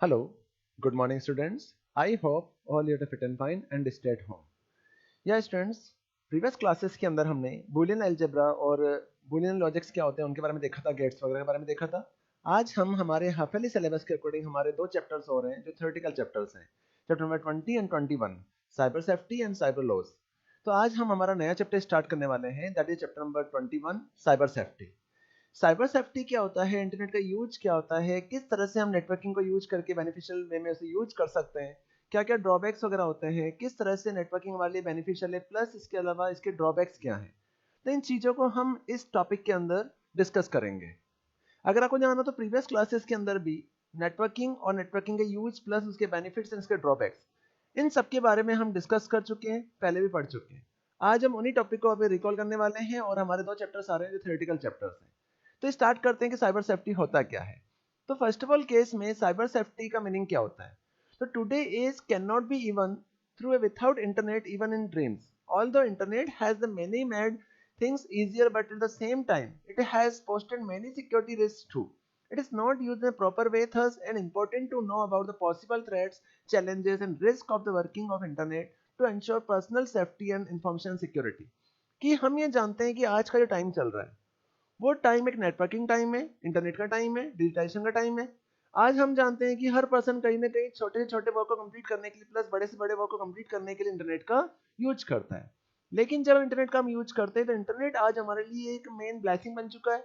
Hello, good morning students. I hope all you are fit and fine and stay at home. या students previous classes के अंदर हमने Boolean algebra और Boolean logics क्या होते हैं उनके बारे में देखा था, गेट्स वगैरह के बारे में देखा था। आज हम हमारे हाफ ईयरली सिलेबस के अकॉर्डिंग हमारे दो चैप्टर्स हो रहे हैं जो थ्योरेटिकल चैप्टर्स हैं, chapter number 20 and 21, cyber safety and cyber laws. तो आज हम हमारा नया चैप्टर स्टार्ट करने वाले हैं, that is chapter number 21, cyber safety. Cyber safety क्या होता है, इंटरनेट का यूज क्या होता है, किस तरह से हम नेटवर्किंग को यूज करके बेनिफिशियल वे में उसे यूज कर सकते हैं, क्या क्या ड्रॉबैक्स वगैरह होते हैं, किस तरह से नेटवर्किंग हमारे लिए बेनिफिशियल है, प्लस इसके अलावा इसके ड्रॉबैक्स क्या हैं। तो इन चीज़ों को हम इस टॉपिक के अंदर डिस्कस करेंगे। अगर आपको जानना तो प्रीवियस क्लासेस के अंदर भी नेटवर्किंग और नेटवर्किंग के यूज प्लस उसके बेनिफिट्स एंड इसके ड्रॉबैक्स, इन सब के बारे में हम डिस्कस कर चुके हैं, पहले भी पढ़ चुके हैं। आज हम उन्हीं टॉपिक को अभी रिकॉल करने वाले हैं और हमारे दो चैप्टर्स आ रहे हैं जो थ्योरेटिकल चैप्टर्स हैं। तो स्टार्ट करते हैं कि साइबर सेफ्टी होता क्या है। तो फर्स्ट ऑफ ऑल केस में साइबर सेफ्टी का मीनिंग क्या होता है। तो today is can not be even through a without internet even in dreams, although internet has the many made things easier, but at the same time it has posted many security risks too. It is not used in a proper way, thus and important to know about the possible threats, challenges and risk of the working of internet to ensure personal safety and information security। कि हम ये जानते हैं कि आज का जो time चल रहा है वो टाइम एक नेटवर्किंग टाइम है, इंटरनेट का टाइम है, डिजिटाइजेशन का टाइम है। आज हम जानते हैं कि हर पर्सन कहीं ना कहीं छोटे से छोटे वर्क को कंप्लीट करने के लिए प्लस बड़े से बड़े वर्क को कंप्लीट करने के लिए इंटरनेट का यूज करता है। लेकिन जब इंटरनेट का हम यूज करते हैं तो इंटरनेट आज हमारे लिए एक मेन ब्लेसिंग बन चुका है,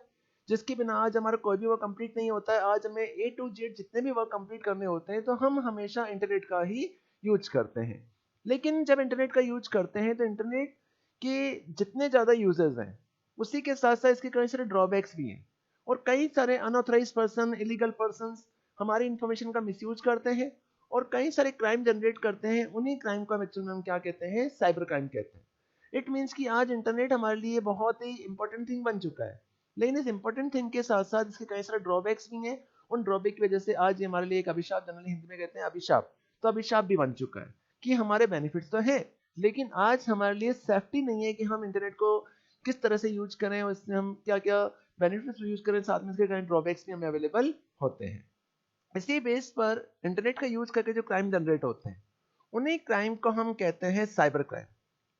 जिसके बिना आज हमारा कोई भी वर्क कंप्लीट नहीं होता है। आज हमें ए टू जेड जितने भी वर्क कंप्लीट करने होते हैं तो हम हमेशा इंटरनेट का ही यूज करते हैं। लेकिन जब इंटरनेट का यूज करते हैं तो इंटरनेट के जितने ज़्यादा यूजर्स हैं उसी के साथ साथ इसके कई सारे ड्रॉबैक्स भी हैं, और कई सारे अनऑथराइज पर्सन, इलीगल पर्सन हमारी इंफॉर्मेशन का मिसयूज करते हैं और कई सारे क्राइम जनरेट करते हैं। उन्हीं क्राइम को हम एक्चुअल में हम क्या कहते हैं, साइबर क्राइम कहते हैं। इट मीन्स कि आज इंटरनेट हमारे लिए बहुत ही इंपॉर्टेंट थिंग बन चुका है, लेकिन इस इंपॉर्टेंट थिंग के साथ साथ इसके कई सारे ड्रॉबैक्स भी हैं। उन ड्रॉबैक की वजह से आज ये हमारे लिए एक अभिशाप, जनरली हिंदी में कहते हैं अभिशाप, तो अभिशाप भी बन चुका है कि हमारे बेनिफिट्स तो हैं लेकिन आज हमारे लिए सेफ्टी नहीं है कि हम इंटरनेट को किस तरह से यूज करें और इससे हम क्या क्या बेनिफिट्स यूज करें, साथ में इसके कई ड्रॉबैक्स भी हमें अवेलेबल होते हैं। इसी बेस पर इंटरनेट का यूज करके जो क्राइम जनरेट होते हैं उन्हीं क्राइम को हम कहते हैं साइबर क्राइम।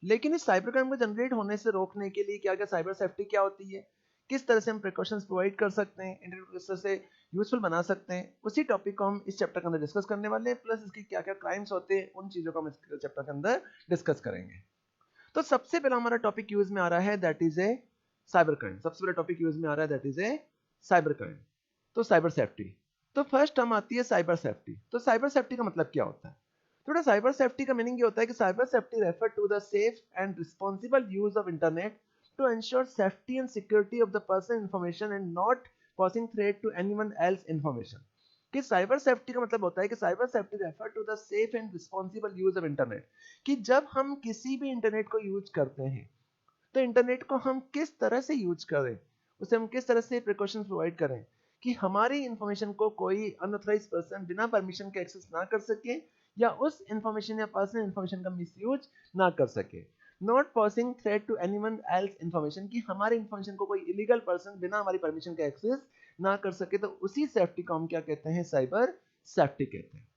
लेकिन इस साइबर क्राइम को जनरेट होने से रोकने के लिए क्या क्या साइबर सेफ्टी क्या होती है, किस तरह से हम प्रिकॉशंस प्रोवाइड कर सकते हैं, इंटरनेट को किस तरह से यूजफुल बना सकते हैं, उसी टॉपिक को हम इस चैप्टर के अंदर डिस्कस करने वाले हैं। प्लस इसके क्या क्या क्राइम्स होते हैं उन चीजों को हम इस चैप्टर के अंदर डिस्कस करेंगे। तो सबसे पहला हमारा टॉपिक यूज में आ रहा है that is A cyber crime. सबसे पहला टॉपिक यूज में आ रहा है that is A cyber crime. तो साइबर सेफ्टी, तो फर्स्ट हम आती है साइबर सेफ्टी। तो साइबर सेफ्टी का मतलब क्या होता है। थोड़ा साइबर सेफ्टी का मीनिंग ये होता है कि cyber safety refer to the safe and responsible use of internet to ensure safety and security of the person information and not posing threat to anyone else information. कि cyber safety का मतलब होता है कि cyber safety refer to the safe and responsible use of internet, कि जब हम किसी भी इंटरनेट को यूज करते हैं तो इंटरनेट को हम किस तरह से यूज करें, उसे हम किस तरह से प्रिकॉशंस प्रोवाइड करें कि हमारी इंफॉर्मेशन को कोई अनऑथराइज पर्सन बिना परमिशन के एक्सेस ना कर सके या उस इंफॉर्मेशन या पर्सनल इंफॉर्मेशन का मिसयूज ना कर सके। Not posing threat to anyone else information, कि हमारी इंफॉर्मेशन को कोई इलीगल पर्सन बिना हमारी परमिशन के एक्सेस ना कर सके। तो उसी सेफ्टी को हम क्या कहते हैं, साइबर सेफ्टी कहते हैं।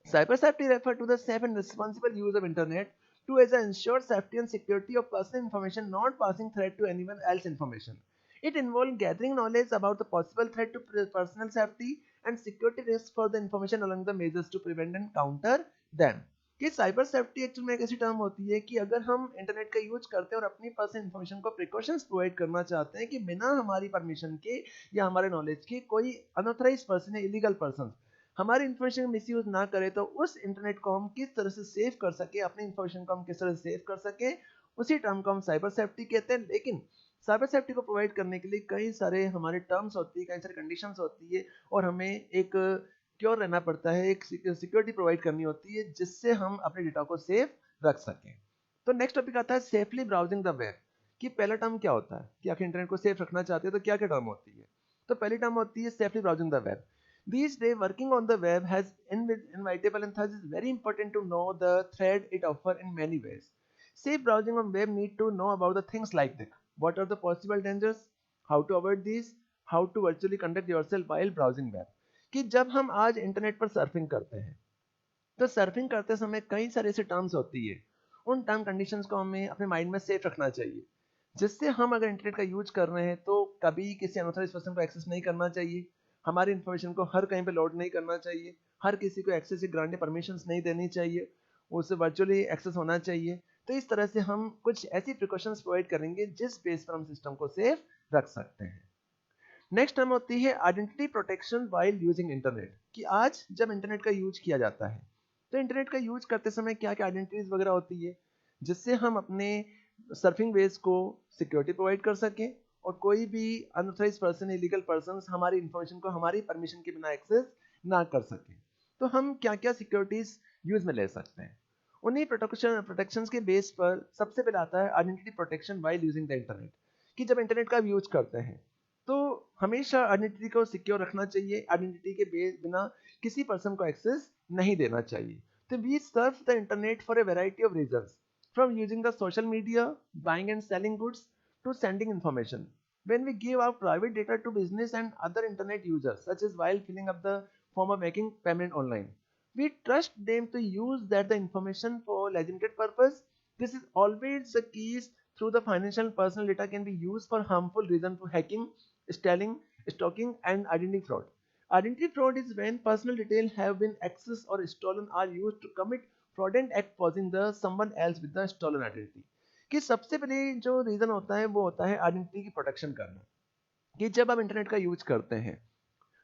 Cyber safety refer to the safe and responsible use of internet to as ensure safety and security of personal information not passing threat to anyone else information. It involves gathering knowledge about the possible threat to personal safety and security risks for the information along the measures to prevent and counter them. कि cyber safety actual में एक ऐसी term होती है कि अगर हम internet का यूज करते हैं और अपनी पर्सनल इन्फॉर्मेशन को प्रिकॉशंस प्रोवाइड करना चाहते हैं कि बिना हमारी परमिशन के या हमारे नॉलेज के कोई अनऑथराइज पर्सन या इलीगल पर्सन हमारी इंफॉर्मेशन मिसयूज ना करे, तो उस इंटरनेट को हम किस तरह से सेव कर सके, अपनी इंफॉर्मेशन को हम किस तरह से सेव कर सके, उसी टर्म को हम साइबर सेफ्टी कहते हैं। लेकिन साइबर सेफ्टी को प्रोवाइड करने के लिए कई सारे हमारे टर्म्स होती है, कई सारे कंडीशंस होती है और हमें एक क्योर रहना पड़ता है, एक सिक्योरिटी प्रोवाइड करनी होती है जिससे हम अपने डेटा को सेव रख सकें। तो नेक्स्ट टॉपिक आता है सेफली ब्राउजिंग द वेब। कि पहला टर्म क्या होता है कि आखिर इंटरनेट को सेफ रखना चाहते हैं तो क्या क्या टर्म होती है। तो पहली टर्म होती है safely browsing the web. These days, working on the web has inevitable and thus is very important to know the thread it offers in many ways. Safe browsing on web need to know about the things like this. What are the possible dangers? How to avoid these? How to virtually conduct yourself while browsing web? कि जब हम आज internet पर surfing करते हैं तो surfing करते समय कई सारे ऐसे टर्म्स होती है, उन टर्म कंडीशंस को हमें अपने माइंड में सेफ रखना चाहिए, जिससे हम अगर इंटरनेट का यूज कर रहे हैं तो कभी किसी अनऑथराइज्ड पर्सन को एक्सेस नहीं करना चाहिए, हमारी इन्फॉर्मेशन को हर कहीं पे लोड नहीं करना चाहिए, हर किसी को एक्सेस की ग्रांटेड परमिशंस नहीं देनी चाहिए, उसे वर्चुअली एक्सेस होना चाहिए। तो इस तरह से हम कुछ ऐसी प्रिकॉशंस प्रोवाइड करेंगे जिस बेस पर हम सिस्टम को सेफ रख सकते हैं। नेक्स्ट टर्म होती है identity protection while using internet, कि आज जब इंटरनेट का यूज किया जाता है तो इंटरनेट का यूज करते समय क्या क्या आइडेंटिटीज वगैरह होती है, जिससे हम अपने सर्फिंग वेज को सिक्योरिटी प्रोवाइड कर सकें और कोई भी अनऑथराइज्ड पर्सन, इलीगल पर्सन हमारी इंफॉर्मेशन को हमारी परमिशन के बिना एक्सेस ना कर सके। तो हम क्या क्या सिक्योरिटीज यूज में ले सकते हैं, उन्हीं प्रोटेक्शंस के बेस पर सबसे पहले आता है identity protection while using the internet, कि जब इंटरनेट का यूज करते हैं तो हमेशा आइडेंटिटी को सिक्योर रखना चाहिए, आइडेंटिटी के बिना किसी पर्सन को एक्सेस नहीं देना चाहिए। तो we surf the internet for a variety of reasons, from using the social media, buying and selling goods, to sending information. When we give our private data to business and other internet users, such as while filling up the form of making payment online, we trust them to use that the information for legitimate purpose. This is always the case through the financial personal data can be used for harmful reason for hacking, stealing, stalking, and identity fraud. Identity fraud is when personal details have been accessed or stolen are used to commit fraudulent act causing the someone else with the stolen identity. कि सबसे पहले जो reason होता है वो होता है identity की प्रोटेक्शन करना, कि जब आप इंटरनेट का यूज करते हैं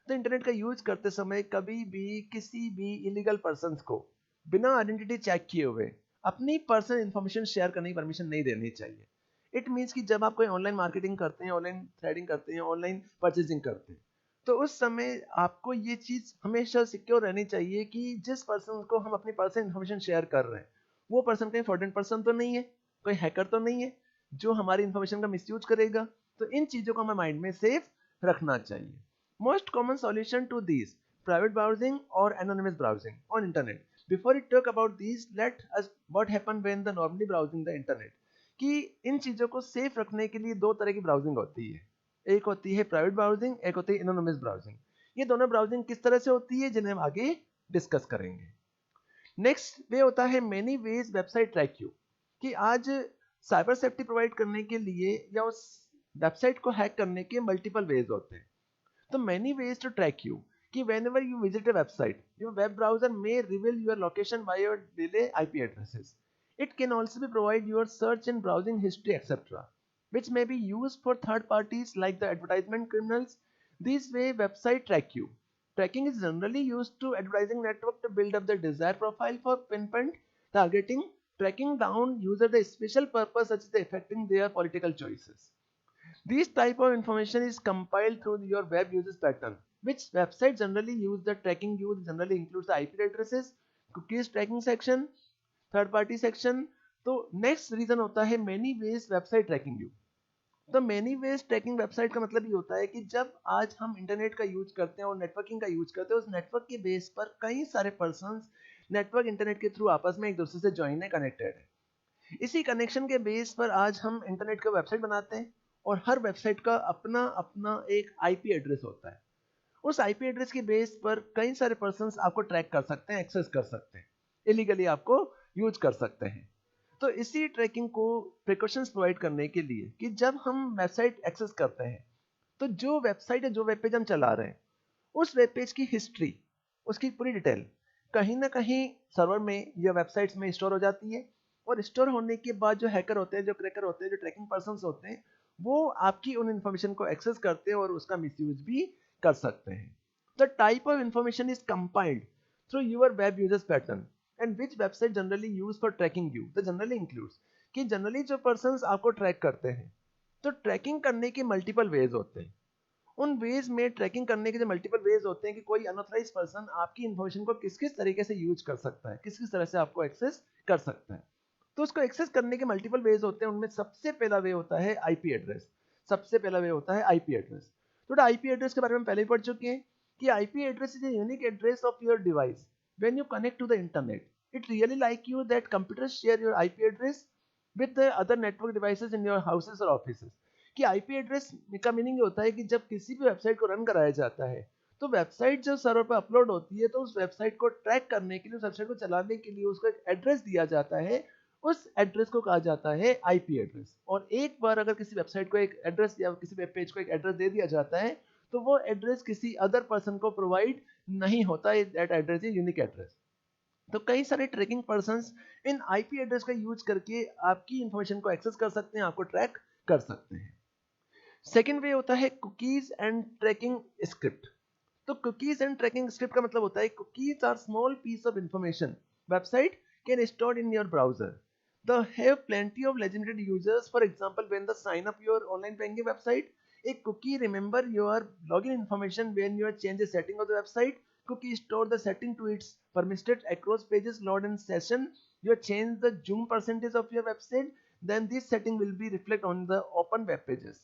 तो इंटरनेट का यूज करते समय कभी भी किसी भी इलीगल पर्सन को बिना आइडेंटिटी चेक किए हुए अपनी पर्सनल इंफॉर्मेशन शेयर करने की परमिशन नहीं देनी चाहिए। इट मीन्स कि जब आप कोई ऑनलाइन मार्केटिंग करते हैं, ऑनलाइन थ्रेडिंग करते हैं, ऑनलाइन परचेजिंग करते हैं, तो उस समय आपको ये चीज हमेशा सिक्योर रहनी चाहिए कि जिस पर्सन को हम अपनी पर्सनल इंफॉर्मेशन शेयर कर रहे हैं वो पर्सन कहीं फ्रॉडुलेंट पर्सन तो नहीं है, कोई हैकर तो नहीं है जो हमारी इंफॉर्मेशन का मिसयूज करेगा। तो इन चीजों को हमें माइंड में सेफ रखना चाहिए। Most common solution to these private browsing or anonymous browsing on internet. Before we talk about these, let us what happen when the normally browsing the internet. कि इन चीजों को सेफ रखने के लिए दो तरह की ब्राउजिंग होती है, एक होती है प्राइवेट ब्राउजिंग, एक होती है एनोनिमस ब्राउजिंग। ये दोनों ब्राउजिंग किस तरह से होती है जिन्हें हम आगे डिस्कस करेंगे। नेक्स्ट वे होता है many ways website track you, कि आज साइबर सेफ्टी प्रोवाइड करने के लिए या उस वेबसाइट को हैक करने के मल्टीपल वेज होते हैं। So many ways to track you. कि whenever you visit a website, your web browser may reveal your location by your delay IP addresses. It can also be provide your search and browsing history, etc., which may be used for third parties like the advertisement criminals. This way, website track you. Tracking is generally used to advertising network to build up the desired profile for pinpoint targeting, tracking down user the special purpose such as affecting their political choices. This type of information is compiled through your web users pattern, which websites generally use. The tracking used generally includes the IP addresses, cookies tracking section, third party section. तो next reason होता है many ways website tracking you. तो many ways tracking website का मतलब ये होता है कि जब आज हम इंटरनेट का यूज करते हैं और नेटवर्किंग का यूज करते हैं, उस नेटवर्क के बेस पर कई सारे पर्सन्स नेटवर्क इंटरनेट के थ्रू आपस में एक दूसरे से ज्वाइन है, कनेक्टेड है। इसी कनेक्शन के बेस पर आज हम इंटरनेट का वेबसाइट बनाते हैं और हर वेबसाइट का अपना अपना एक आईपी एड्रेस होता है। उस आईपी एड्रेस के बेस पर कई सारे पर्सन्स आपको ट्रैक कर सकते हैं, एक्सेस कर सकते हैं, इलीगली आपको यूज कर सकते हैं। तो इसी ट्रैकिंग को प्रिकॉशंस प्रोवाइड करने के लिए कि जब हम वेबसाइट एक्सेस करते हैं तो जो वेबसाइट या जो वेब पेज हम चला रहे हैं उस वेब पेज की हिस्ट्री, उसकी पूरी डिटेल कहीं ना कहीं सर्वर में या वेबसाइट्स में स्टोर हो जाती है, और स्टोर होने के बाद जो हैकर होते हैं, जो क्रैकर होते हैं, जो ट्रैकिंग पर्सन्स होते हैं, वो आपकी उन इंफॉर्मेशन को एक्सेस करते हैं और उसका मिसयूज भी कर सकते हैं। The type of information is compiled through your web users pattern and which website generally use for tracking you. The generally includes कि जनरली जो पर्सन्स आपको ट्रैक करते हैं, तो ट्रैकिंग करने के मल्टीपल वेज होते हैं। उन वेज में ट्रैकिंग करने के जो मल्टीपल वेज होते हैं कि कोई अनऑथराइज पर्सन आपकी इंफॉर्मेशन को किस किस तरीके से यूज कर सकता है, किस किस तरह से आपको एक्सेस कर सकता है। तो उसको एक्सेस करने के मल्टीपल वेज होते हैं। उनमें सबसे पहला वे होता है आईपी एड्रेस। सबसे पहला वे होता है आईपी एड्रेस। थोड़ा आईपी एड्रेस के बारे में पहले ही पढ़ चुके हैं कि IP address is a unique address of your device when you connect to the internet. It really like you that computers share your IP address with the other network devices in your houses और offices. कि IP address का meaning ये होता है कि जब किसी भी वेबसाइट को रन कराया जाता है तो वेबसाइट जो सर्वर पर अपलोड होती है, तो उस वेबसाइट को ट्रैक करने के लिए, उस वेबसाइट को चलाने के लिए उसको एक एड्रेस दिया जाता है। उस एड्रेस को कहा जाता है आईपी एड्रेस। और एक बार अगर किसी वेबसाइट को एक एड्रेस या किसी वेब पेज को एक एड्रेस दे दिया जाता है, तो वो एड्रेस किसी अदर पर्सन को प्रोवाइड नहीं होता। That address is unique address. तो कई सारे tracking persons in IP address का यूज करके आपकी इंफॉर्मेशन को एक्सेस कर सकते हैं, आपको ट्रैक कर सकते हैं। सेकेंड वे होता है कुकीज एंड ट्रैकिंग स्क्रिप्ट। तो कुकीज एंड ट्रैकिंग स्क्रिप्ट का मतलब होता है cookies are small piece of information website can store in your browser. They have plenty of legitimate users. For example, when they sign up your online banking website, a cookie remember your login information when you change the setting of the website. Cookie store the setting to its permitted across pages load and session. You change the zoom percentage of your website, then this setting will be reflect on the open web pages.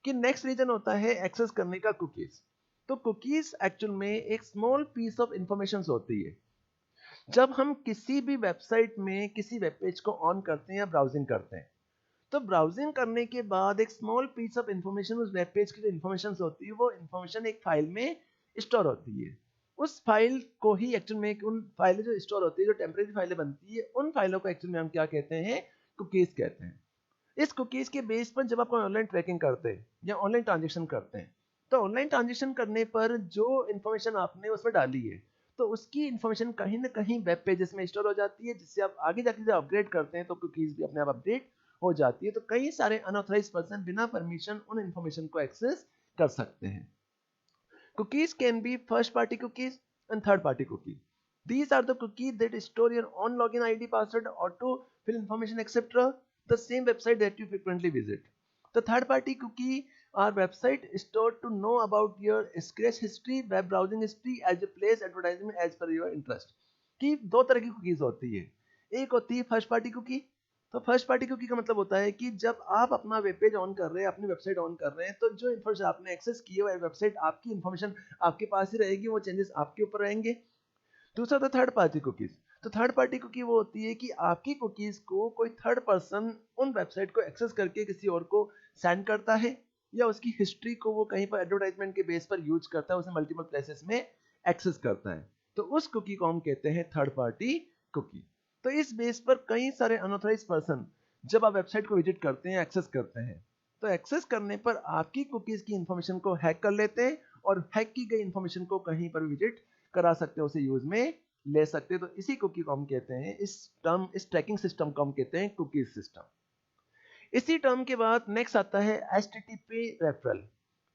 कि next reason होता है access करने का cookies. तो cookies actual में एक small piece of information होती है। जब हम किसी भी वेबसाइट में किसी वेब पेज को ऑन करते हैं या ब्राउजिंग करते हैं, तो ब्राउजिंग करने के बाद एक स्मॉल पीस ऑफ इंफॉर्मेशन, उस वेब पेज की जो इंफॉर्मेशन होती है, वो इंफॉर्मेशन एक फाइल में स्टोर होती है। उस फाइल को ही एक्चुअल में, उन फाइलें जो स्टोर होती है, जो टेम्परेरी फाइलें बनती है, उन फाइलों को एक्चुअल में हम क्या कहते हैं, कुकीज कहते हैं। इस कुकीज के बेस पर जब आप ऑनलाइन ट्रैकिंग करते हैं या ऑनलाइन ट्रांजेक्शन करते हैं, तो ऑनलाइन ट्रांजेक्शन करने पर जो इंफॉर्मेशन आपने उसमें डाली है, तो उसकी इंफॉर्मेशन कहीं ना कहीं वेब पेजेस में स्टोर हो जाती है, जिससे आप आगे जाके जब अपग्रेड करते हैं तो कुकीज भी अपने आप अपडेट हो जाती है। तो कई सारे अनऑथराइज्ड पर्सन बिना परमिशन उन इंफॉर्मेशन को एक्सेस कर सकते हैं। Cookies can be first party cookies and third party cookies. These are the cookies that store your own login ID, password, auto fill information, etc. The same website that you frequently visit. The third party cookie are website stored to know about your scratch history, web browsing history, as you place advertisement as per your interest. कि दो तरह की cookies होती है। एक होती है first party cookie. तो फर्स्ट पार्टी कुकी का मतलब होता है कि जब आप अपना वेब पेज ऑन कर रहे हैं, अपनी वेबसाइट ऑन कर रहे हैं, तो जो इन्फॉर्मेशन आपने एक्सेस की है वेबसाइट, आपकी इन्फॉर्मेशन आपके पास ही रहेगी, वो चेंजेस आपके ऊपर रहेंगे। दूसरा था थर्ड पार्टी कुकीज। तो थर्ड पार्टी कुकी वो होती है कि आपकी कुकीज को कोई थर्ड पर्सन उन वेबसाइट को एक्सेस करके किसी और को सेंड करता है, या उसकी हिस्ट्री को वो कहीं पर एडवर्टाइजमेंट के बेस पर यूज करता है, उसे मल्टीपल प्लेसेस में एक्सेस करता है। तो उस कुकी को हम कहते हैं थर्ड पार्टी कुकी। तो इस बेस पर कई सारे अनऑथराइज्ड पर्सन जब आप वेबसाइट को विजिट करते हैं, एक्सेस करते हैं, तो एक्सेस करने पर आपकी कुकीज की इंफॉर्मेशन को हैक कर लेते हैं और हैक की गई इंफॉर्मेशन को कहीं पर विजिट करा सकते हैं, उसे यूज में ले सकते हैं। तो इसी कुकी को हम कहते हैं, इस ट्रैकिंग सिस्टम को हम कहते हैं कुकीज सिस्टम। इसी टर्म के बाद नेक्स्ट आता है HTTP रेफरल।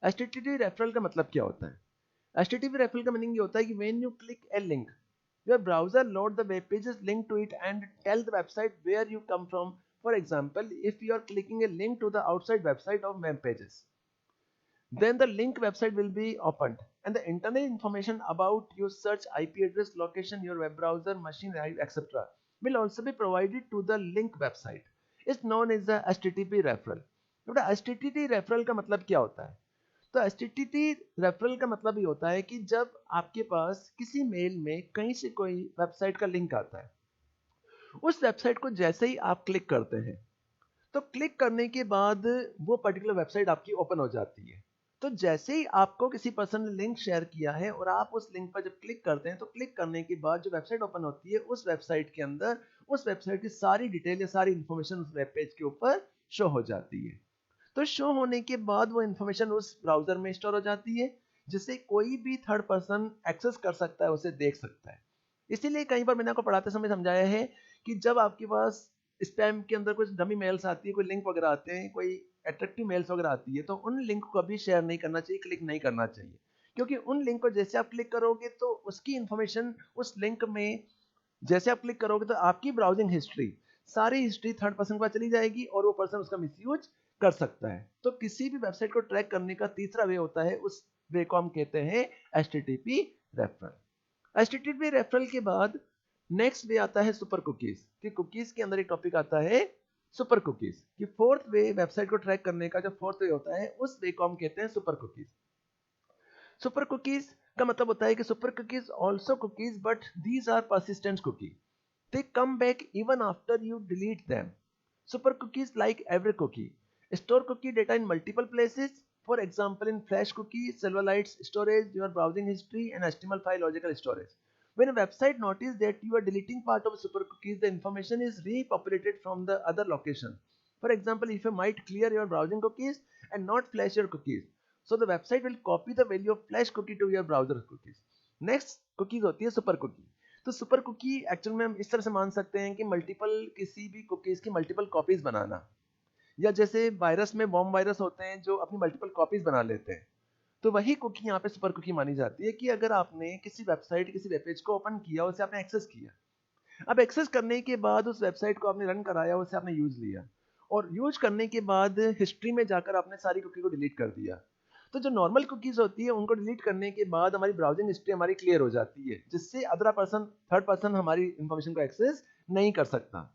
HTTP रेफरल का मतलब क्या होता है? HTTP रेफरल का मीनिंग ये होता है कि when you click A link, your browser load the web pages linked to it and tell the website where you come from. For example, if you are clicking a link to the outside website of web pages, then the link website will be opened and the internal information about your search IP address, location, your web browser, machine, etc. will also be provided to the link website. It's known as the HTTP referral. तो HTTP referral का मतलब क्या होता है? तो HTTP referral का मतलब ये होता है कि जब आपके पास किसी मेल में कहीं से कोई वेबसाइट का लिंक आता है, उस वेबसाइट को जैसे ही आप क्लिक करते हैं, तो क्लिक करने के बाद वो पर्टिकुलर वेबसाइट आपकी ओपन हो जाती है। तो जैसे ही आपको किसी पर्सन ने लिंक शेयर किया है और आप उस लिंक पर जब क्लिक करते हैं, तो क्लिक करने के बाद जो वेबसाइट ओपन होती है, उस वेबसाइट के अंदर उस वेबसाइट की सारी डिटेल या सारी इंफॉर्मेशन उस वेब पेज के ऊपर शो हो जाती है। तो शो होने के बाद वो इंफॉर्मेशन उस ब्राउजर में स्टोर हो जाती है, जिसे कोई भी थर्ड पर्सन एक्सेस कर सकता है, उसे देख सकता है। इसीलिए कई बार मैंने आपको पढ़ाते समय समझाया है कि जब आपके पास स्पैम के अंदर कुछ डमी मेल्स आती है, कोई लिंक वगैरह आते हैं, कोई अट्रैक्टिव मेल्स वगैरह आती है, तो उन लिंक को कभी शेयर नहीं करना चाहिए, क्लिक नहीं करना चाहिए। क्योंकि उन लिंक को जैसे आप क्लिक करोगे, तो उसकी इंफॉर्मेशन उस लिंक में जैसे आप क्लिक करोगे, तो आपकी ब्राउजिंग हिस्ट्री, सारी हिस्ट्री थर्ड पर्सन को चली जाएगी और वो पर्सन उसका मिसयूज कर सकता है। तो किसी भी वेबसाइट को ट्रैक करने का तीसरा वे होता है, उस वे को हम कहते हैं HTTP रेफरल। HTTP रेफरल के बाद नेक्स्ट वे आता है सुपर कुकीज। कि कुकीज के अंदर एक टॉपिक आता है सुपर कुकीज। कि फोर्थ वे वेबसाइट को ट्रैक करने का जो फोर्थ वे होता है, उस वे को हम कहते हैं सुपर कुकीज। सुपर कुकीज का मतलब होता है कि super cookies also cookies, but these are persistent cookie, they come back even after you delete them. Super cookies, like every cookie, store cookie data in multiple places. For example, in Flash cookies, Silverlight storage, your browsing history, and HTML file logical storage. When a website notices that you are deleting part of super cookies, the information is repopulated from the other location. For example, if you might clear your browsing cookies and not flash your cookies, so the website will copy the value of flash cookie to your browser cookies. Next cookies होती है super cookie. तो super cookie actual में हम इस तरह से मान सकते हैं कि मल्टीपल किसी भी कुकीज की मल्टीपल कॉपीज बनाना, या जैसे वायरस में बॉम्ब वायरस होते हैं जो अपनी मल्टीपल कॉपीज बना लेते हैं, तो वही कुकी यहाँ पे सुपर कुकी मानी जाती है कि अगर आपने किसी वेबसाइट किसी वेब पेज को ओपन किया, उसे आपने एक्सेस किया, अब एक्सेस करने के बाद उस वेबसाइट को आपने रन कराया, उसे आपने यूज लिया, और यूज करने के बाद हिस्ट्री में जाकर आपने सारी कुकी को डिलीट कर दिया, तो जो नॉर्मल कुकीज होती है उनको डिलीट करने के बाद हमारी ब्राउजिंग हिस्ट्री हमारी क्लियर हो जाती है, जिससे अदर पर्सन थर्ड पर्सन हमारी इंफॉर्मेशन को एक्सेस नहीं कर सकता.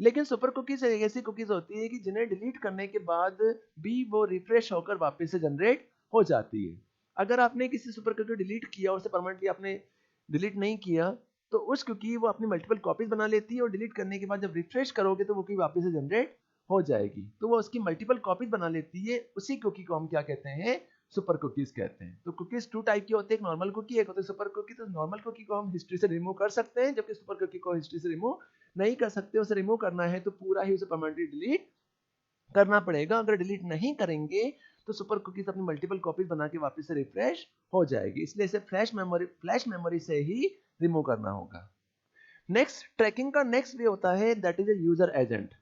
लेकिन सुपर कुकीज एक ऐसी कुकीज होती है कि जिन्हें डिलीट करने के बाद भी वो रिफ्रेश होकर वापस से जनरेट हो जाती है. अगर आपने किसी सुपर कुकी डिलीट किया और उसे परमानेंटली आपने डिलीट नहीं किया, तो उस कुकी वो अपनी मल्टीपल कॉपीज बना लेती है और डिलीट करने के बाद जब रिफ्रेश करोगे तो वो कुकी वापस से जनरेट हो जाएगी. तो वो उसकी मल्टीपल कॉपीज बना लेती है. उसी कुकी को हम क्या कहते हैं? सुपर कुकीज कहते हैं. तो कुकीज टू टाइप की होती है, एक नॉर्मल कुकी, एक होती है सुपर कुकी. तो नॉर्मल कुकी को हम हिस्ट्री से रिमूव कर सकते हैं, जबकि सुपर कुकी को हिस्ट्री से रिमूव नहीं कर सकते. उसे रिमूव करना है तो पूरा ही उसे परमानेंटली डिलीट करना पड़ेगा. अगर डिलीट नहीं करेंगे तो सुपर कुकीज अपनी मल्टीपल कॉपीज बना के वापस से रिफ्रेश हो जाएगी. इसलिए इसे फ्लैश मेमोरी से ही रिमूव करना होगा. नेक्स्ट ट्रैकिंग का नेक्स्ट वे होता है that is a user agent.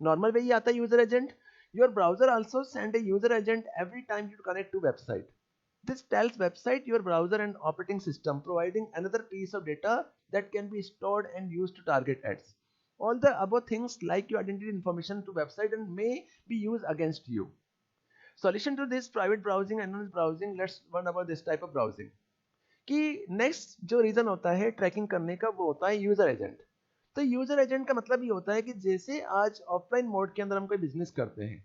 Normal way ही आता है user agent. Your browser also send a user agent every time you connect to website. This tells website your browser and operating system, providing another piece of data that can be stored and used to target ads. All the above things like your identity information to website and may be used against you. Solution to this private browsing and anonymous browsing. Let's learn about this type of browsing. कि next जो reason होता है trekking करने का वो होता है user agent. तो यूजर एजेंट का मतलब ये होता है कि जैसे आज ऑफलाइन मोड के अंदर हम कोई बिजनेस करते हैं,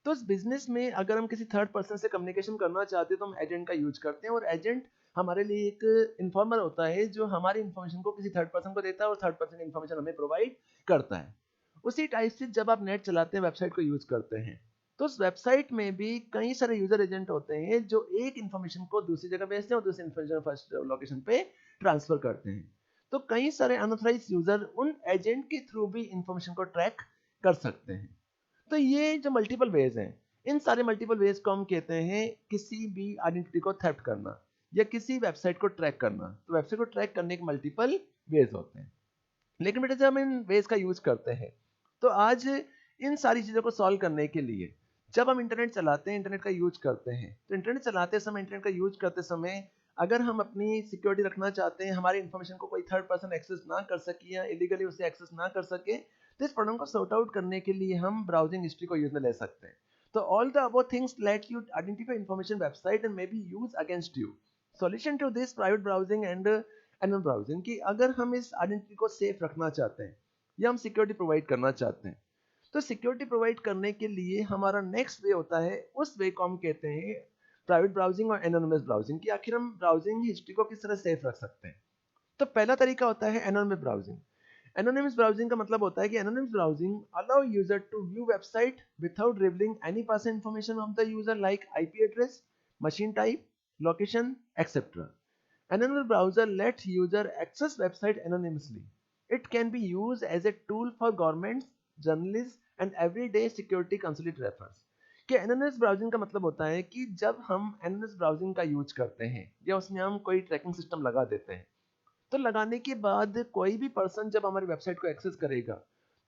तो उस बिजनेस में अगर हम किसी थर्ड पर्सन से कम्युनिकेशन करना चाहते हैं तो हम एजेंट का यूज करते हैं, और एजेंट हमारे लिए एक इन्फॉर्मर होता है जो हमारी इन्फॉर्मेशन को किसी थर्ड पर्सन को देता है और थर्ड पर्सन इन्फॉर्मेशन हमें प्रोवाइड करता है. उसी टाइप से जब आप नेट चलाते हैं, वेबसाइट को यूज करते हैं, तो उस वेबसाइट में भी कई सारे यूजर एजेंट होते हैं जो एक इन्फॉर्मेशन को दूसरी जगह भेजते हैं और दूसरी इन्फॉर्मेशन फर्स्ट लोकेशन पे ट्रांसफर करते हैं. तो कई सारे अनऑथराइज यूजर उन एजेंट के थ्रू भी इंफॉर्मेशन को ट्रैक कर सकते हैं. तो ये जो मल्टीपल वेज हैं, इन सारे मल्टीपल वेज को हम कहते हैं किसी भी आइडेंटिटी को थेफ्ट करना या किसी वेबसाइट को ट्रैक करना. तो वेबसाइट को ट्रैक करने के मल्टीपल वेज होते हैं. लेकिन बेटा जब हम इन वेज का यूज करते हैं, तो आज इन सारी चीजों को सॉल्व करने के लिए जब हम इंटरनेट चलाते हैं, इंटरनेट का यूज करते हैं, तो इंटरनेट चलाते समय, इंटरनेट का यूज करते समय अगर हम अपनी सिक्योरिटी रखना चाहते हैं, हमारी इन्फॉर्मेशन को कोई थर्ड पर्सन एक्सेस ना कर सके या इलीगली उसे एक्सेस ना कर सके, तो इस प्रॉब्लम को सॉर्ट आउट करने के लिए हम ब्राउजिंग हिस्ट्री को यूज में ले सकते हैं. तो all the above things let you identify information website and may be use against you. Solution to this private browsing and anonymous browsing, कि अगर हम इस आइडेंटिटी को सेफ रखना चाहते हैं या हम सिक्योरिटी प्रोवाइड करना चाहते हैं, तो सिक्योरिटी प्रोवाइड करने के लिए हमारा नेक्स्ट वे होता है, उस वे को हम कहते हैं प्राइवेट ब्राउजिंग और एनोनिमस ब्राउजिंग, कि आखिर हम ब्राउजिंग हिस्ट्री को किस तरह सेफ रख सकते हैं. तो पहला तरीका होता है एनोनिमस ब्राउजिंग. एनोनिमस ब्राउजिंग का मतलब होता है कि anonymous browsing allow user to view website without revealing any personal information of the user like IP address, machine type, location, etcetera. Anonymous browser lets user access website anonymously. It can be used as a tool for governments, journalists and everyday security consulate reference. कि anonymous browsing का मतलब होता है कि जब हम anonymous browsing का use करते हैं या उसमें हम कोई ट्रैकिंग सिस्टम लगा देते हैं, तो लगाने के बाद कोई भी पर्सन जब हमारी वेबसाइट को एक्सेस करेगा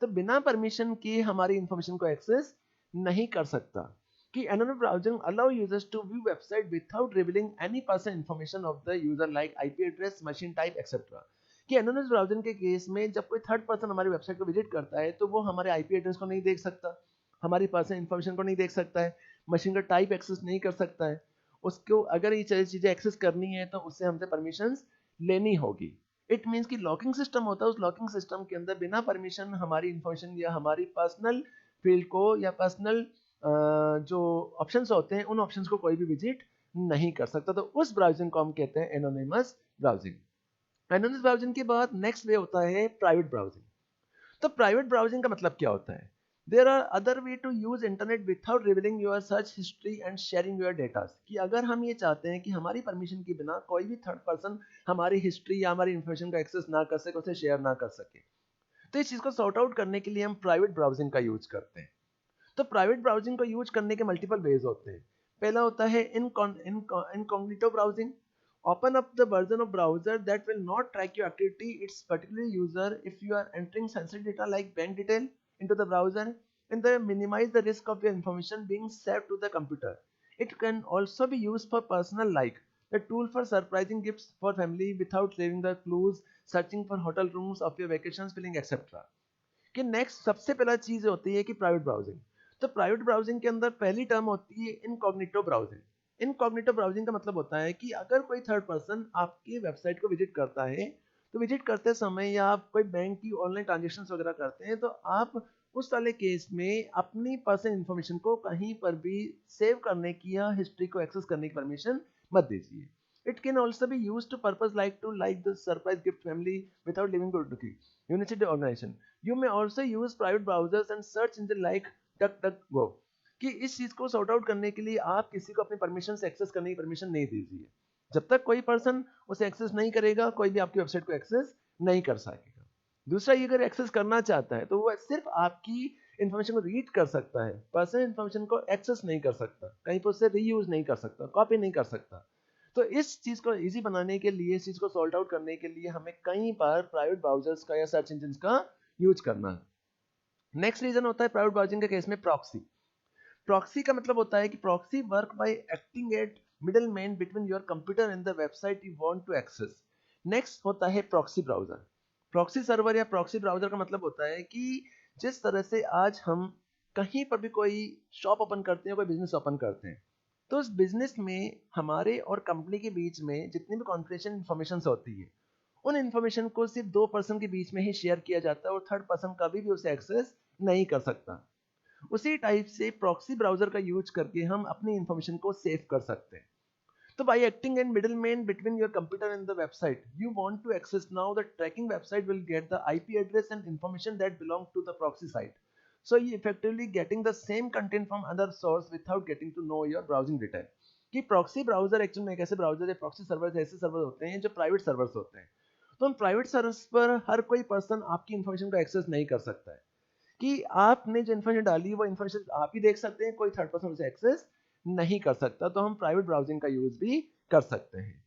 तो बिना परमिशन के हमारी इंफॉर्मेशन को एक्सेस नहीं कर सकता. कि anonymous browsing allow users to view website without revealing any personal information of the user like IP address, machine type, etc. कि anonymous browsing के केस में जब कोई थर्ड पर्सन हमारी वेबसाइट को विजिट करता है तो वो हमारे IP एड्रेस को नहीं देख सकता, हमारी पर्सनल इंफॉर्मेशन को नहीं देख सकता है, मशीन का टाइप एक्सेस नहीं कर सकता है. उसको अगर ये चीजें एक्सेस करनी है तो उससे हमसे परमिशंस लेनी होगी. इट मीन्स कि लॉकिंग सिस्टम होता है, उस लॉकिंग सिस्टम के अंदर बिना परमिशन हमारी इंफॉर्मेशन या हमारी पर्सनल फील्ड को या पर्सनल जो ऑप्शंस होते हैं उन ऑप्शंस को कोई भी विजिट नहीं कर सकता. तो उस ब्राउजिंग को हम कहते हैं एनोनिमस ब्राउजिंग. एनोनिमस ब्राउजिंग के बाद नेक्स्ट वे होता है प्राइवेट ब्राउजिंग. तो प्राइवेट ब्राउजिंग का मतलब क्या होता है? There are other way to use internet without revealing your search history and sharing your data, कि अगर हम ये चाहते हैं कि हमारी परमिशन के बिना कोई भी थर्ड पर्सन हमारी हिस्ट्री या हमारी इन्फॉर्मेशन का एक्सेस ना कर सके, उसे शेयर ना कर सके, तो इस चीज को सॉर्ट आउट करने के लिए हम प्राइवेट ब्राउजिंग का यूज करते हैं। तो प्राइवेट ब्राउजिंग को यूज करने के मल्टीपल वेज होते हैं। पहला होता है incognito browsing. Open up the version of browser that will not track your activity its particular user if you are entering sensitive data like bank detail into the browser, and they minimize the risk of your information being saved to the computer. It can also be used for personal, like the tool for surprising gifts for family without leaving the clues, searching for hotel rooms of your vacations, filling etc. कि next सबसे पहला चीज होती है कि private browsing. तो private browsing के अंदर पहली टर्म होती है इनकॉग्निटो ब्राउजिंग। इनकॉग्निटो ब्राउजिंग का मतलब होता है कि अगर कोई थर्ड पर्सन आपकी वेबसाइट को विजिट करता है, तो विजिट करते समय या आप कोई बैंक की ऑनलाइन ट्रांजेक्शन वगैरह करते हैं, तो आप उस वाले केस में अपनी पर्सनल इन्फॉर्मेशन को कहीं पर भी सेव करने की या हिस्ट्री को एक्सेस करने की परमिशन मत दीजिए। It can also be used to purpose like the surprise gift family without leaving to key. Unicity organization. You may also use private browsers and search engine like DuckDuckGo, कि इस चीज को sort out करने के लिए आप किसी को अपनी परमिशन से एक्सेस करने की परमिशन नहीं दीजिए। जब तक कोई पर्सन उसे एक्सेस नहीं करेगा, कोई भी आपकी वेबसाइट को एक्सेस नहीं कर सकेगा। दूसरा, ये अगर एक्सेस करना चाहता है तो वो सिर्फ आपकी इन्फॉर्मेशन को रीड कर सकता है, पर्सनल इन्फॉर्मेशन को एक्सेस नहीं कर सकता, कहीं पर उसे रीयूज नहीं कर सकता, कॉपी नहीं कर सकता। तो इस चीज को इजी बनाने के लिए, इस चीज को सॉल्व आउट करने के लिए हमें कई बार प्राइवेट ब्राउजर्स का या सर्च इंजिन का यूज करना है। नेक्स्ट रीजन होता है प्राइवेट ब्राउजिंग के केस में प्रॉक्सी। प्रॉक्सी का मतलब होता है कि proxy work by acting at middle man between your computer and the website you want to access. Next होता है प्रॉक्सी ब्राउजर। प्रॉक्सी सर्वर या प्रॉक्सी ब्राउजर का मतलब होता है कि जिस तरह से आज हम कहीं पर भी कोई शॉप ओपन करते हैं, कोई बिजनेस ओपन करते हैं, तो उस बिजनेस में हमारे और कंपनी के बीच में जितनी भी कॉन्फिडेंशियल इंफॉर्मेशन होती है, उन इंफॉर्मेशन को सिर्फ दो पर्सन के बीच में ही शेयर किया जाता है और थर्ड पर्सन कभी भी उसे एक्सेस नहीं कर सकता। उसी टाइप से प्रॉक्सी ब्राउजर का यूज करके हम अपनी इंफॉर्मेशन को सेव कर सकते हैं। तो by acting as middleman between your computer and the website you want to access, now the tracking website will get the IP address and information that belong to the proxy site. So you effectively getting the same content from other source without getting to know your browsing detail. कि proxy browser actual में एक ऐसे browser है, proxy server ऐसे server होते हैं जो private servers होते हैं। तो उन प्राइवेट सर्वर्स पर हर कोई पर्सन आपकी इन्फॉर्मेशन को एक्सेस नहीं कर सकता है, कि आपने जो इन्फॉर्मेशन डाली वो इन्फॉर्मेशन आप ही देख सकते हैं, कोई थर्ड पर्सन उसे एक्सेस नहीं कर सकता। तो हम प्राइवेट ब्राउजिंग का यूज भी कर सकते हैं।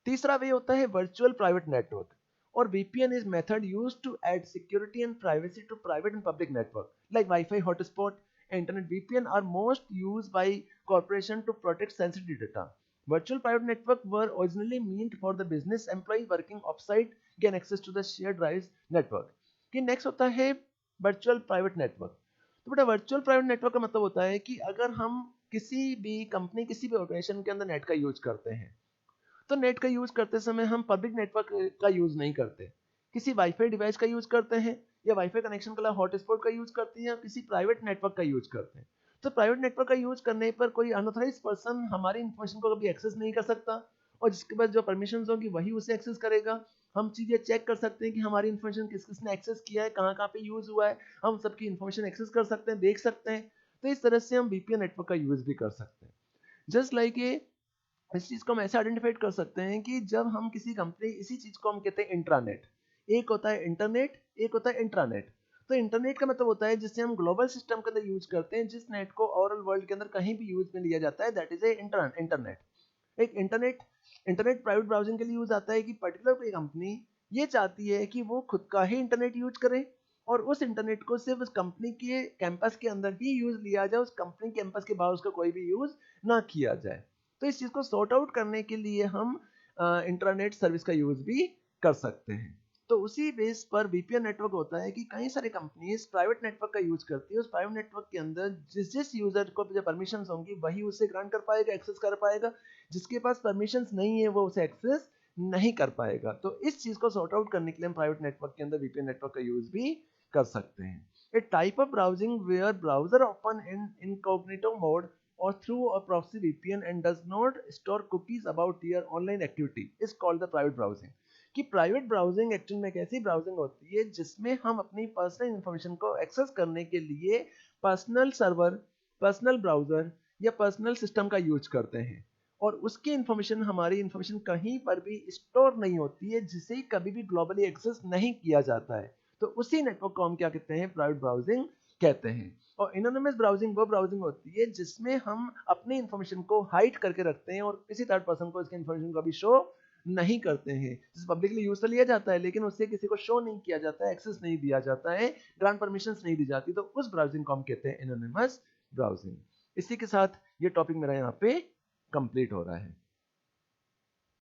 तीसरा वे होता है वर्चुअल प्राइवेट नेटवर्क, और VPN is method used to add security and privacy to private and public network like Wi-Fi hotspot. Internet VPN are most used by corporation to protect sensitive data. Virtual private network were originally meant for the business employee working offsite gain access to the shared drives network. कि next होता है virtual private network. तो बेटा virtual private network का मतलब होता है कि अगर हम किसी भी कंपनी, किसी भी ऑर्गेनाइजेशन के अंदर नेट का यूज करते हैं, तो नेट का यूज करते समय हम पब्लिक नेटवर्क का यूज नहीं करते, किसी वाईफाई डिवाइस का यूज करते हैं, या वाईफाई कनेक्शन के लिए हॉटस्पॉट का यूज करते हैं, या किसी प्राइवेट नेटवर्क का यूज करते हैं। तो प्राइवेट नेटवर्क का यूज करने पर कोई अनऑथराइज्ड पर्सन हमारी इंफॉर्मेशन को कभी एक्सेस नहीं कर सकता, और जिसके पास जो परमिशन होगी वही उसे एक्सेस करेगा। हम चीजें चेक कर सकते हैं कि हमारी इंफॉर्मेशन किस किसने एक्सेस किया है, कहाँ कहाँ पे यूज हुआ है, हम सबकी इंफॉर्मेशन एक्सेस कर सकते हैं, देख सकते हैं। तो इस तरह से हम VPN नेटवर्क का यूज भी कर सकते हैं। जस्ट लाइक ये, इस चीज को हम ऐसे आइडेंटिफाइड कर सकते हैं कि जब हम किसी कंपनी, इसी चीज को हम कहते हैं इंट्रानेट। एक होता है इंटरनेट, एक होता है इंट्रानेट। तो इंटरनेट का मतलब होता है जिससे हम ग्लोबल सिस्टम के अंदर यूज करते हैं, जिस नेट को ओवरऑल वर्ल्ड के अंदर कहीं भी यूज में लिया जाता है, दैट इज ए इंटरनेट। एक इंटरनेट प्राइवेट ब्राउजिंग के लिए यूज आता है कि पर्टिकुलर कोई कंपनी ये चाहती है कि वो खुद का ही इंटरनेट यूज करे, और उस इंटरनेट को सिर्फ उस कंपनी के कैंपस के अंदर ही यूज लिया जाए, उस कंपनी कैंपस के बाहर उसका कोई भी यूज ना किया जाए। तो इस चीज को सॉर्ट आउट करने के लिए हम इंटरनेट सर्विस का यूज भी कर सकते हैं। तो उसी बेस पर VPN नेटवर्क होता है कि कई सारी कंपनीज प्राइवेट नेटवर्क का यूज करती है, उस प्राइवेट नेटवर्क के अंदर जिस जिस यूजर को जो परमिशंस होंगी वही उसे ग्रांट कर पाएगा, एक्सेस कर पाएगा, जिसके पास परमिशंस नहीं है वो उसे एक्सेस नहीं कर पाएगा। तो इस चीज को सॉर्ट आउट करने के लिए हम प्राइवेट नेटवर्क के अंदर VPN नेटवर्क का यूज भी कर सकते हैं। A type of browsing where browser open in incognito mode or through a proxy VPN and does not store cookies about your online activity is called the private browsing. कि private browsing actual में एक ऐसी browsing होती है जिसमें हम अपनी personal information को एक्सेस करने के लिए पर्सनल सर्वर, पर्सनल ब्राउजर या पर्सनल सिस्टम का यूज करते हैं, और उसकी इंफॉर्मेशन, हमारी इंफॉर्मेशन कहीं पर भी स्टोर नहीं होती है, जिसे कभी भी ग्लोबली एक्सेस नहीं किया जाता है। तो उसी नेटवर्क को हम क्या कहते हैं, प्राइवेट ब्राउजिंग कहते हैं। और एनोनिमस ब्राउजिंग वो ब्राउजिंग होती है जिसमें हम अपनी इंफॉर्मेशन को हाइड करके रखते हैं और किसी थर्ड पर्सन को इसकी इंफॉर्मेशन कभी शो नहीं करते हैं। जिसे पब्लिकली यूज तो लिया जाता है लेकिन उससे किसी को शो नहीं किया जाता है, एक्सेस नहीं दिया जाता है, ग्रांट परमिशंस नहीं दी जाती, तो उस ब्राउजिंग को हम कहते हैं एनोनिमस ब्राउजिंग। इसी के साथ ये टॉपिक मेरा यहाँ पे कंप्लीट हो रहा है।